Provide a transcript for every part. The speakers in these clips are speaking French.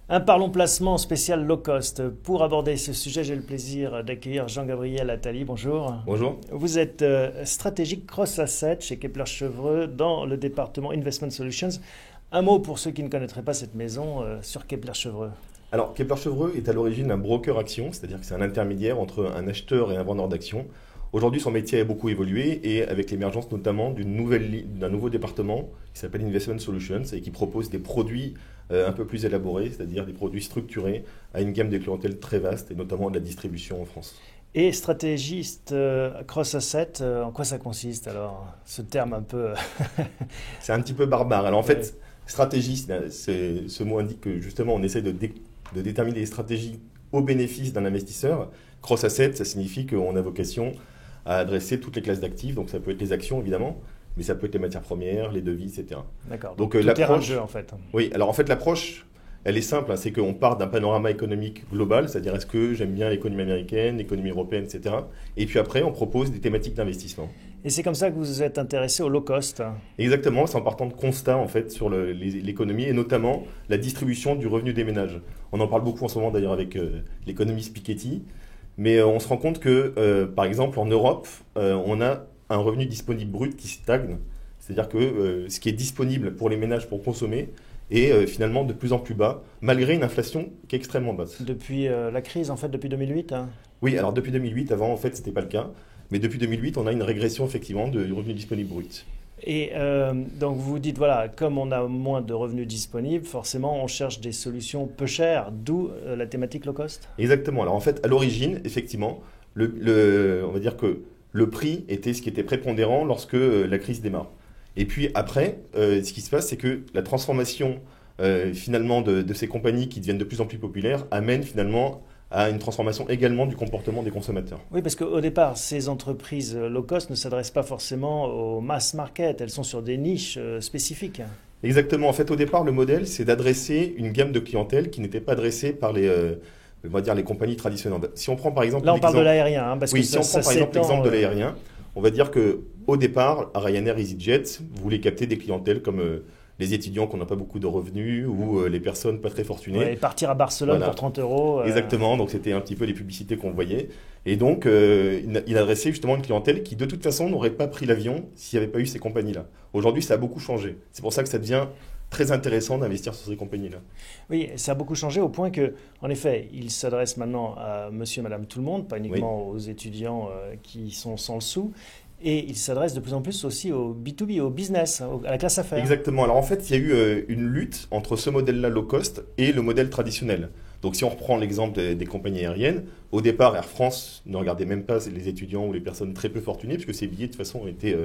Un Parlons Placement spécial low cost. Pour aborder ce sujet, j'ai le plaisir d'accueillir Jean-Gabriel Attali. Bonjour. Bonjour. Vous êtes stratégique cross-asset chez Kepler Chevreux dans le département Investment Solutions. Un mot pour ceux qui ne connaîtraient pas cette maison sur Kepler Chevreux. Alors, Kepler Chevreux est à l'origine un broker action, c'est-à-dire que c'est un intermédiaire entre un acheteur et un vendeur d'actions. Aujourd'hui, son métier a beaucoup évolué et avec l'émergence notamment d'un nouveau département qui s'appelle Investment Solutions et qui propose des produits un peu plus élaborés, c'est-à-dire des produits structurés à une gamme de clientèle très vaste et notamment de la distribution en France. Et stratégiste cross-asset, en quoi ça consiste alors, ce terme un peu... C'est un petit peu barbare. Alors en fait, stratégiste, ce mot indique que justement on essaie de déterminer des stratégies au bénéfice d'un investisseur. Cross-asset, ça signifie qu'on a vocation à adresser toutes les classes d'actifs, donc ça peut être les actions évidemment, mais ça peut être les matières premières, les devises, etc. D'accord, Donc tout terrain de l'approche, jeu en fait. oui, alors en fait l'approche, elle est simple, hein, c'est qu'on part d'un panorama économique global, c'est-à-dire est-ce que j'aime bien l'économie américaine, l'économie européenne, etc. Et puis après, on propose des thématiques d'investissement. Et c'est comme ça que vous vous êtes intéressé au low cost. Exactement, c'est en partant de constats en fait sur l'économie et notamment la distribution du revenu des ménages. On en parle beaucoup en ce moment d'ailleurs avec l'économiste Piketty, mais on se rend compte que par exemple en Europe, on a un revenu disponible brut qui stagne, c'est-à-dire que ce qui est disponible pour les ménages pour consommer est finalement de plus en plus bas, malgré une inflation qui est extrêmement basse. Depuis la crise en fait, depuis 2008. Oui, alors depuis 2008, avant en fait c'était pas le cas, mais depuis 2008 on a une régression effectivement du revenu disponible brut. Et donc vous dites, voilà, comme on a moins de revenus disponibles, forcément on cherche des solutions peu chères, d'où la thématique low cost. Exactement. Alors en fait, à l'origine, effectivement, on va dire que le prix était ce qui était prépondérant lorsque la crise démarre. Et puis après, ce qui se passe, c'est que la transformation finalement de ces compagnies qui deviennent de plus en plus populaires amène finalement à une transformation également du comportement des consommateurs. Oui, parce qu'au départ, ces entreprises low cost ne s'adressent pas forcément au mass market, elles sont sur des niches spécifiques. Exactement. En fait, au départ, le modèle, c'est d'adresser une gamme de clientèle qui n'était pas adressée par on va dire les compagnies traditionnelles. Si on prend par exemple Là, on parle de l'aérien, hein, parce oui, que si on prend par exemple l'exemple de l'aérien, on va dire que au départ, Ryanair, EasyJet voulaient capter des clientèles comme les étudiants qui n'ont pas beaucoup de revenus ou les personnes pas très fortunées. Ouais, partir à Barcelone Voilà. pour 30 euros. Exactement, donc c'était un petit peu les publicités qu'on voyait. Et donc, il adressait justement une clientèle qui, de toute façon, n'aurait pas pris l'avion s'il n'y avait pas eu ces compagnies-là. Aujourd'hui, ça a beaucoup changé. C'est pour ça que ça devient très intéressant d'investir sur ces compagnies-là. Oui, ça a beaucoup changé au point que, en effet, il s'adresse maintenant à monsieur et madame tout le monde, pas uniquement aux étudiants qui sont sans le sou. Et il s'adresse de plus en plus aussi au B2B, au business, à la classe affaires. Exactement. Alors en fait, il y a eu une lutte entre ce modèle-là low cost et le modèle traditionnel. Donc si on reprend l'exemple des compagnies aériennes, au départ, Air France ne regardait même pas les étudiants ou les personnes très peu fortunées, puisque ces billets de toute façon étaient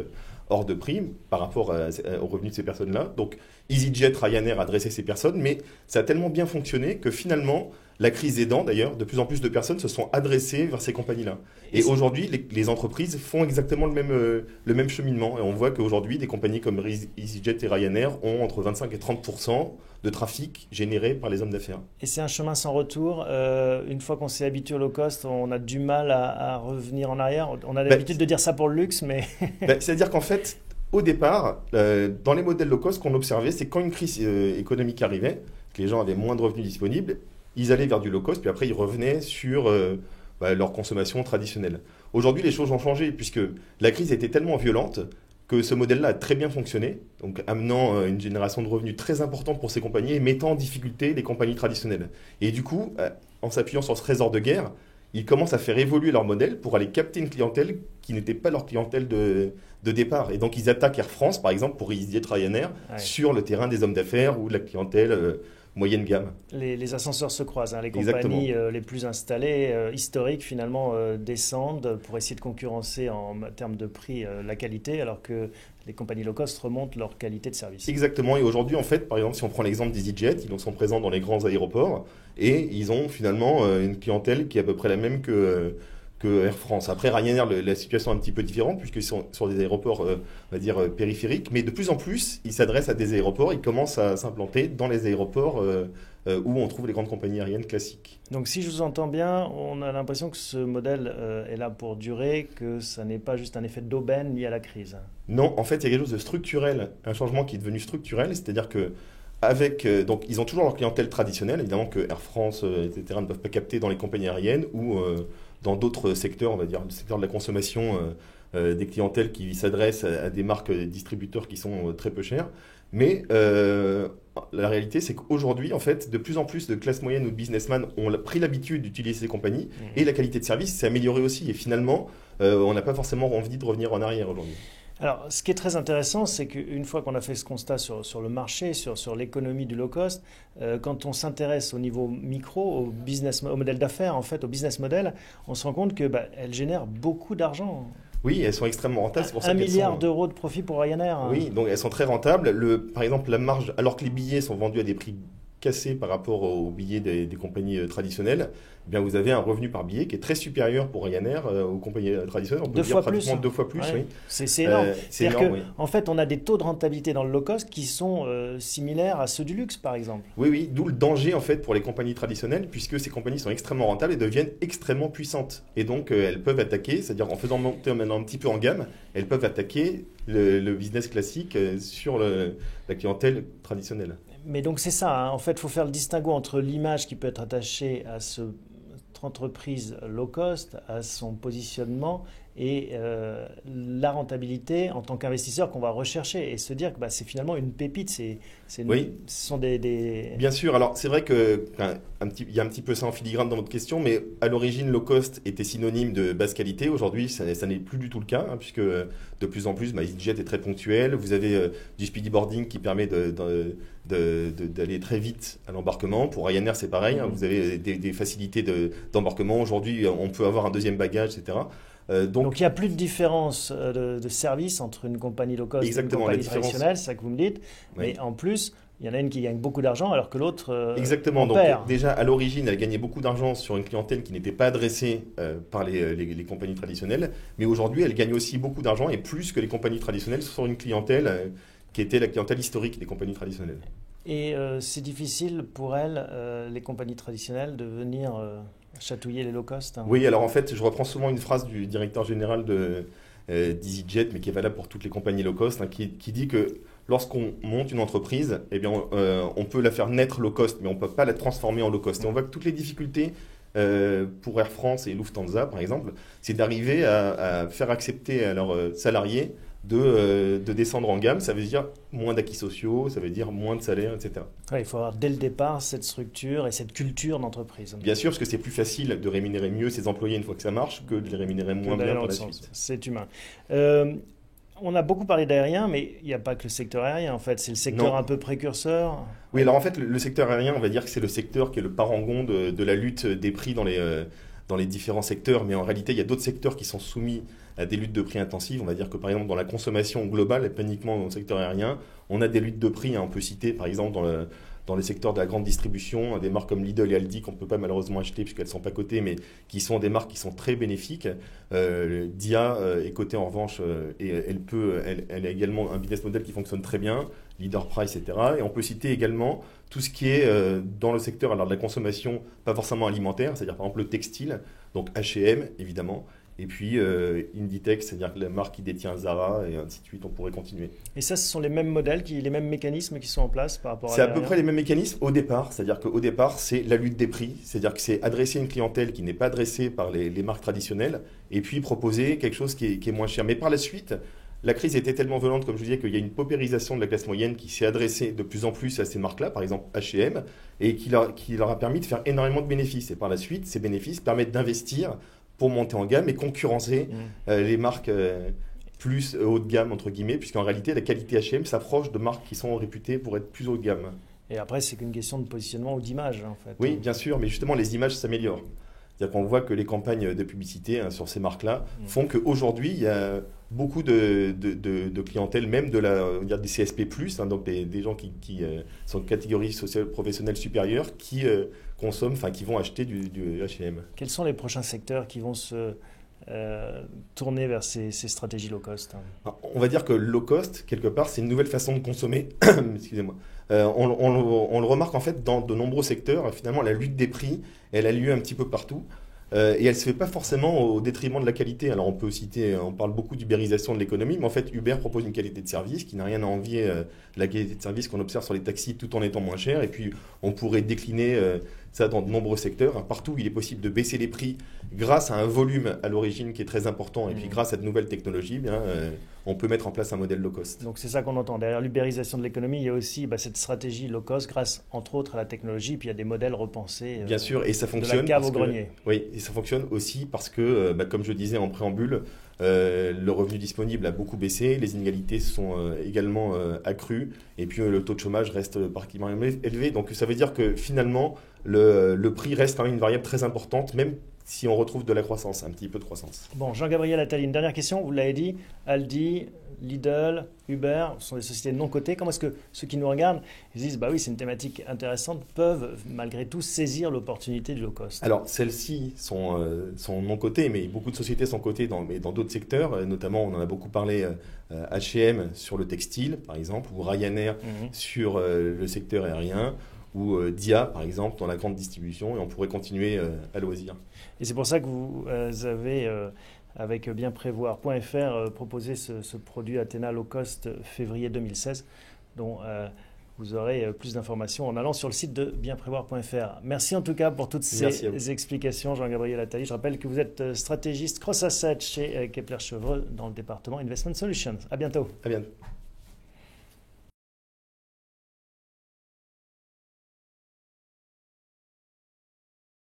hors de prix par rapport aux revenus de ces personnes-là. Donc EasyJet, Ryanair adressait ces personnes, mais ça a tellement bien fonctionné que finalement, la crise aidant d'ailleurs, de plus en plus de personnes se sont adressées vers ces compagnies-là. Et aujourd'hui, les entreprises font exactement le même cheminement. Et on voit qu'aujourd'hui, des compagnies comme EasyJet et Ryanair ont entre 25 et 30% de trafic généré par les hommes d'affaires. Et c'est un chemin sans retour. Une fois qu'on s'est habitué au low cost, on a du mal à revenir en arrière. On a l'habitude de dire ça pour le luxe, mais... C'est-à-dire qu'en fait, au départ, dans les modèles low cost qu'on observait, c'est quand une crise économique arrivait, que les gens avaient moins de revenus disponibles, ils allaient vers du low cost, puis après ils revenaient sur leur consommation traditionnelle. Aujourd'hui, les choses ont changé, puisque la crise était tellement violente que ce modèle-là a très bien fonctionné, donc amenant une génération de revenus très importante pour ces compagnies et mettant en difficulté les compagnies traditionnelles. Et du coup, en s'appuyant sur ce trésor de guerre, ils commencent à faire évoluer leur modèle pour aller capter une clientèle qui n'était pas leur clientèle de départ. Et donc ils attaquent Air France, par exemple, pour EasyJet, Ryanair, sur le terrain des hommes d'affaires ou de la clientèle moyenne gamme. Les ascenseurs se croisent, hein. Les Exactement. compagnies les plus installées, historiques, finalement, descendent pour essayer de concurrencer en termes de prix la qualité, alors que les compagnies low cost remontent leur qualité de service. Exactement. Et aujourd'hui, en fait, par exemple, si on prend l'exemple d'EasyJet, ils sont présents dans les grands aéroports et ils ont finalement une clientèle qui est à peu près la même que Air France. Après, Ryanair, la situation est un petit peu différente puisqu'ils sont sur des aéroports, on va dire, périphériques. Mais de plus en plus, ils s'adressent à des aéroports. Ils commencent à s'implanter dans les aéroports où on trouve les grandes compagnies aériennes classiques. Donc si je vous entends bien, on a l'impression que ce modèle est là pour durer, que ça n'est pas juste un effet d'aubaine lié à la crise. Non, en fait, il y a quelque chose de structurel, un changement qui est devenu structurel. C'est-à-dire que Donc, ils ont toujours leur clientèle traditionnelle, évidemment que Air France, etc., ne peuvent pas capter dans les compagnies aériennes ou dans d'autres secteurs, on va dire, le secteur de la consommation, des clientèles qui s'adressent à des marques distributeurs qui sont très peu chères. Mais la réalité, c'est qu'aujourd'hui, en fait, de plus en plus de classes moyennes ou de businessmen ont pris l'habitude d'utiliser ces compagnies et la qualité de service s'est améliorée aussi. Et finalement, on n'a pas forcément envie de revenir en arrière aujourd'hui. Alors, ce qui est très intéressant, c'est qu'une fois qu'on a fait ce constat sur le marché, sur l'économie du low cost, quand on s'intéresse au niveau micro, au modèle d'affaires, en fait, au business model, on se rend compte que elle génère beaucoup d'argent. Oui, elles sont extrêmement rentables. C'est pour ça 1 milliard d'euros de profit pour Ryanair. Oui, donc elles sont très rentables. Par exemple, la marge, alors que les billets sont vendus à des prix cassés par rapport aux billets des compagnies traditionnelles, eh bien vous avez un revenu par billet qui est très supérieur pour Ryanair aux compagnies traditionnelles. On peut dire pratiquement 2 fois plus. Oui. C'est énorme. C'est-à-dire énorme, oui. En fait, on a des taux de rentabilité dans le low cost qui sont similaires à ceux du luxe, par exemple. Oui, d'où le danger en fait pour les compagnies traditionnelles, puisque ces compagnies sont extrêmement rentables et deviennent extrêmement puissantes. Et donc elles peuvent attaquer, c'est-à-dire en faisant monter maintenant un petit peu en gamme, elles peuvent attaquer le business classique sur la clientèle traditionnelle. Mais donc c'est ça, hein. En fait, il faut faire le distinguo entre l'image qui peut être attachée à cette entreprise low cost, à son positionnement et la rentabilité en tant qu'investisseur qu'on va rechercher et se dire que c'est finalement une pépite. Oui. Ce sont des... Bien sûr, alors c'est vrai qu'il y a un petit peu ça en filigrane dans votre question, mais à l'origine, low cost était synonyme de basse qualité. Aujourd'hui, ça n'est plus du tout le cas, hein, puisque de plus en plus, EasyJet est très ponctuel. Vous avez du speedy boarding qui permet d'aller très vite à l'embarquement. Pour Ryanair, c'est pareil. Hein, vous avez des facilités d'embarquement. Aujourd'hui, on peut avoir un deuxième bagage, etc. Donc il n'y a plus de différence de service entre une compagnie low cost et une compagnie traditionnelle, c'est ça que vous me dites. Oui. Mais en plus, il y en a une qui gagne beaucoup d'argent alors que l'autre Exactement. Donc perd. Déjà, à l'origine, elle gagnait beaucoup d'argent sur une clientèle qui n'était pas adressée par les compagnies traditionnelles. Mais aujourd'hui, elle gagne aussi beaucoup d'argent et plus que les compagnies traditionnelles sur une clientèle qui était la clientèle historique des compagnies traditionnelles. Et c'est difficile pour elles, les compagnies traditionnelles, de venir... chatouiller les low cost. Hein. Oui, alors en fait, je reprends souvent une phrase du directeur général d'EasyJet, mais qui est valable pour toutes les compagnies low cost, hein, qui dit que lorsqu'on monte une entreprise, eh bien, on peut la faire naître low cost, mais on ne peut pas la transformer en low cost. Et on voit que toutes les difficultés pour Air France et Lufthansa, par exemple, c'est d'arriver à faire accepter à leurs salariés de descendre en gamme. Ça veut dire moins d'acquis sociaux, ça veut dire moins de salaire, etc. Ouais, il faut avoir dès le départ cette structure et cette culture d'entreprise. Bien sûr, parce que c'est plus facile de rémunérer mieux ses employés une fois que ça marche que de les rémunérer moins bien par la suite. C'est humain. On a beaucoup parlé d'aérien, mais il n'y a pas que le secteur aérien en fait, c'est le secteur un peu précurseur. Oui, alors en fait, le secteur aérien, on va dire que c'est le secteur qui est le parangon de la lutte des prix dans les différents secteurs, mais en réalité, il y a d'autres secteurs qui sont soumis à des luttes de prix intensives. On va dire que par exemple, dans la consommation globale, et pas uniquement dans le secteur aérien, on a des luttes de prix. Hein. On peut citer par exemple dans les secteurs de la grande distribution, des marques comme Lidl et Aldi qu'on ne peut pas malheureusement acheter puisqu'elles ne sont pas cotées, mais qui sont des marques qui sont très bénéfiques. Dia est cotée en revanche et elle a également un business model qui fonctionne très bien, Leader Price, etc. Et on peut citer également tout ce qui est dans le secteur de la consommation, pas forcément alimentaire, c'est-à-dire par exemple le textile, donc H&M évidemment, et puis Inditex, c'est-à-dire la marque qui détient Zara, et ainsi de suite, on pourrait continuer. Et ça, ce sont les mêmes modèles, les mêmes mécanismes qui sont en place par rapport à C'est à peu près les mêmes mécanismes au départ, c'est-à-dire qu'au départ, c'est la lutte des prix, c'est-à-dire que c'est adresser une clientèle qui n'est pas adressée par les marques traditionnelles, et puis proposer quelque chose qui est moins cher. Mais par la suite, la crise était tellement violente, comme je vous disais, qu'il y a une paupérisation de la classe moyenne qui s'est adressée de plus en plus à ces marques-là, par exemple H&M, et qui leur a permis de faire énormément de bénéfices. Et par la suite, ces bénéfices permettent d'investir pour monter en gamme et concurrencer les marques plus haut de gamme, entre guillemets, puisqu'en réalité, la qualité H&M s'approche de marques qui sont réputées pour être plus haut de gamme. Et après, c'est qu'une question de positionnement ou d'image, en fait. Oui, bien sûr, mais justement, les images s'améliorent. C'est-à-dire qu'on voit que les campagnes de publicité sur ces marques-là font qu'aujourd'hui, il y a beaucoup de clientèle, même des CSP+, donc des gens qui sont de catégorie sociale professionnelle supérieure, qui consomment, qui vont acheter du H&M. Quels sont les prochains secteurs qui vont se tourner vers ces stratégies low cost? On va dire que low cost, quelque part, c'est une nouvelle façon de consommer. Excusez-moi. On le remarque en fait dans de nombreux secteurs. Finalement, la lutte des prix, elle a lieu un petit peu partout. et elle ne se fait pas forcément au détriment de la qualité. Alors on parle beaucoup d'ubérisation de l'économie, mais en fait Uber propose une qualité de service qui n'a rien à envier de la qualité de service qu'on observe sur les taxis tout en étant moins cher. Et puis on pourrait décliner ça dans de nombreux secteurs. Partout où il est possible de baisser les prix grâce à un volume à l'origine qui est très important et puis grâce à de nouvelles technologies, on peut mettre en place un modèle low cost. Donc c'est ça qu'on entend. Derrière l'ubérisation de l'économie, il y a aussi cette stratégie low cost grâce entre autres à la technologie, puis il y a des modèles repensés. Bien sûr, et ça fonctionne. De la cave au grenier. Oui, et ça fonctionne aussi parce que, comme je disais en préambule, le revenu disponible a beaucoup baissé, les inégalités sont également accrues, et puis le taux de chômage reste particulièrement élevé. Donc ça veut dire que finalement, le prix reste quand même une variable très importante, même si on retrouve de la croissance, un petit peu de croissance. Bon, Jean-Gabriel Attali, une dernière question. Vous l'avez dit, Aldi, Lidl, Uber sont des sociétés non cotées. Comment est-ce que ceux qui nous regardent, ils disent, bah oui, c'est une thématique intéressante, peuvent malgré tout saisir l'opportunité du low cost? Alors, celles-ci sont non cotées, mais beaucoup de sociétés sont cotées dans d'autres secteurs. Notamment, on en a beaucoup parlé, H&M sur le textile, par exemple, ou Ryanair sur le secteur aérien, ou Dia, par exemple, dans la grande distribution, et on pourrait continuer à loisir. Et c'est pour ça que vous avez, avec bienprévoir.fr, proposé ce produit Athéna Low Cost février 2016, dont vous aurez plus d'informations en allant sur le site de bienprévoir.fr. Merci en tout cas pour toutes ces explications, Jean-Gabriel Attali. Je rappelle que vous êtes stratégiste cross-asset chez Kepler Chevreux dans le département Investment Solutions. À bientôt. À bientôt.